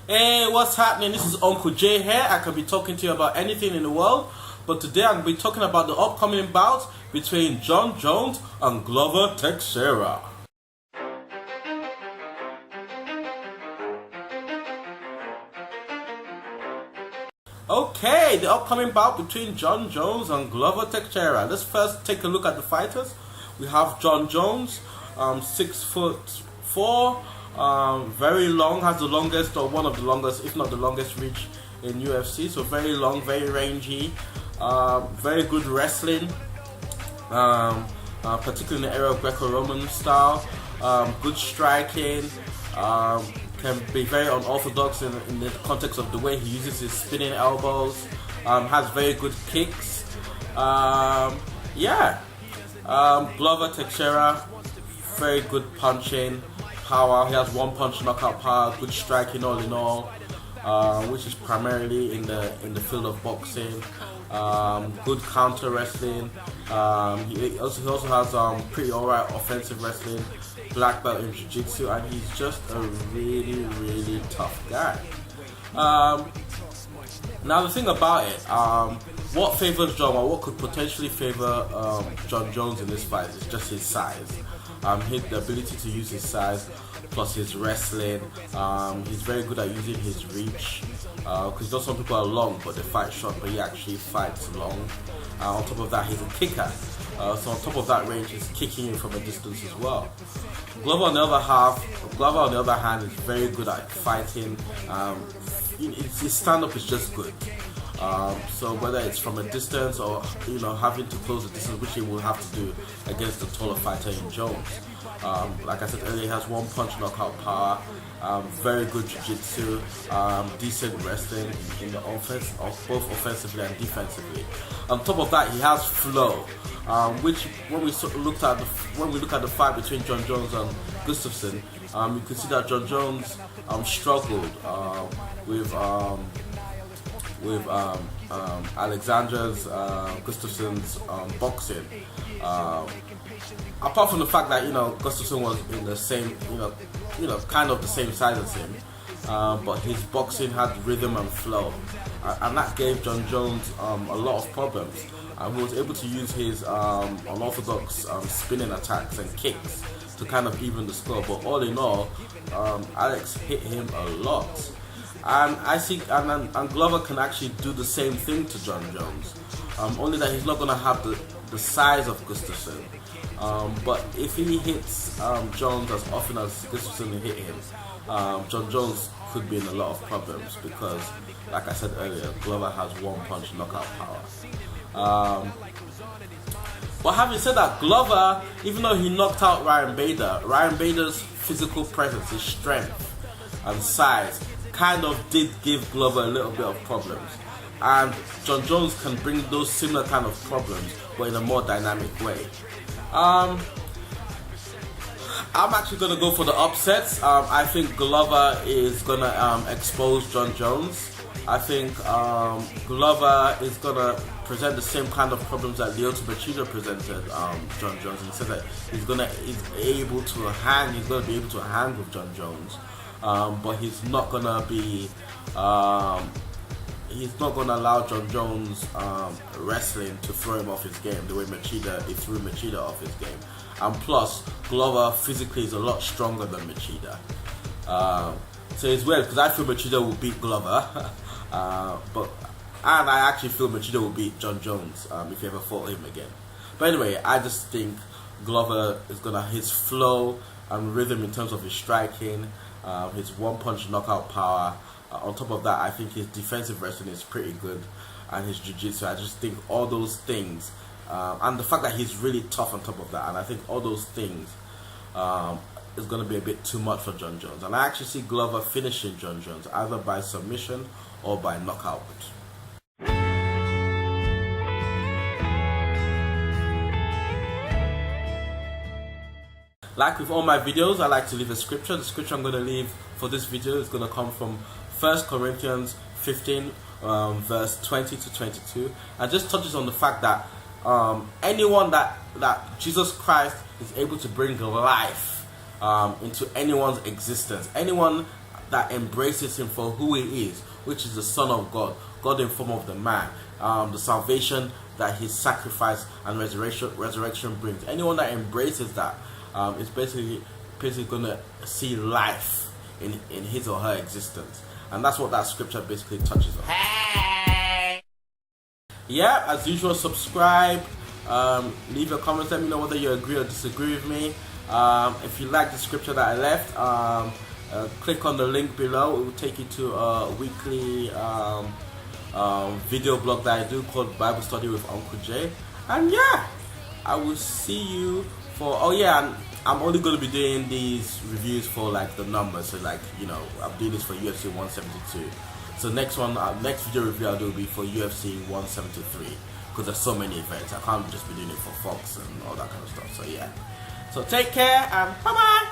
Hey, what's happening? This is Uncle J here. I could be talking to you about anything in the world, but today I'm going to be talking about the upcoming bout between Jon Jones and Glover Texeira. Okay, the upcoming bout between Jon Jones and Glover Texeira. Let's first take a look at the fighters. We have Jon Jones, 6'4", very long, has the longest or one of the longest, if not the longest reach in UFC. So very long, very rangy, very good wrestling, particularly in the area of Greco-Roman style. Good striking. Can be very unorthodox in the context of the way he uses his spinning elbows. Has very good kicks. Glover Texeira, very good punching power. He has one punch knockout power, good striking all in all, which is primarily in the field of boxing. Good counter wrestling. He also has pretty alright offensive wrestling, black belt in jiu-jitsu, and he's just a really tough guy. Now the thing about it, what favors Jon, or what could potentially favor Jon Jones in this fight is just his size. The ability to use his size plus his wrestling. He's very good at using his reach, because some people are long but they fight short, but he actually fights long. On top of that, he's a kicker, so on top of that range, he's kicking you from a distance as well. Glover on the other hand is very good at fighting. His stand-up is just good. So whether it's from a distance or having to close the distance, which he will have to do against the taller fighter in Jones. Like I said earlier, he has one punch knockout power, very good jiu-jitsu, decent wrestling in the offense, both offensively and defensively. On top of that, he has flow, which when we look at the fight between Jon Jones and Gustafsson, you can see that Jon Jones struggled with Alexander's Gustafsson's boxing. Apart from the fact that Gustafsson was in the same kind of the same size as him, but his boxing had rhythm and flow, and that gave Jon Jones a lot of problems. He was able to use his unorthodox spinning attacks and kicks to kind of even the score. But all in all, Alex hit him a lot. And I see, and Glover can actually do the same thing to Jon Jones, only that he's not going to have the size of Gustafsson. But if he hits Jones as often as Gustafsson hit him, Jon Jones could be in a lot of problems because, like I said earlier, Glover has one punch knockout power. But having said that, Glover, even though he knocked out Ryan Bader's physical presence, his strength and size, kind of did give Glover a little bit of problems, and Jon Jones can bring those similar kind of problems but in a more dynamic way. I'm actually going to go for the upsets. I think Glover is going to expose Jon Jones. I think Glover is going to present the same kind of problems that Lyoto Machida presented Jon Jones, and said that he's going to be able to hang with Jon Jones. But he's not gonna allow Jon Jones wrestling to throw him off his game the way he threw Machida off his game. And plus, Glover physically is a lot stronger than Machida. So it's weird because I feel Machida will beat Glover, and I actually feel Machida will beat Jon Jones if he ever fought him again. But anyway, I just think Glover is his flow and rhythm in terms of his striking, his one-punch knockout power. On top of that, I think his defensive wrestling is pretty good, and his jiu-jitsu. I just think all those things, and the fact that he's really tough on top of that, and I think all those things is going to be a bit too much for Jon Jones. And I actually see Glover finishing Jon Jones either by submission or by knockout. Like with all my videos, I like to leave a scripture. The scripture I'm going to leave for this video is going to come from 1 Corinthians 15, verse 20 to 22. And just touches on the fact that anyone that Jesus Christ is able to bring life into anyone's existence, anyone that embraces him for who he is, which is the Son of God, God in form of the man, the salvation that his sacrifice and resurrection brings. Anyone that embraces that is basically going to see life in his or her existence. And that's what that scripture basically touches on. Hey! Yeah, as usual, subscribe, leave your comments, let me know whether you agree or disagree with me. If you like the scripture that I left, click on the link below. It will take you to a weekly video blog that I do called Bible Study with Uncle Jay. And yeah, I will see you for, and I'm only going to be doing these reviews for like the numbers. So like, I'm doing this for UFC 172. So next video review I'll do will be for UFC 173. Because there's so many events. I can't just be doing it for Fox and all that kind of stuff. So yeah. So take care and bye bye.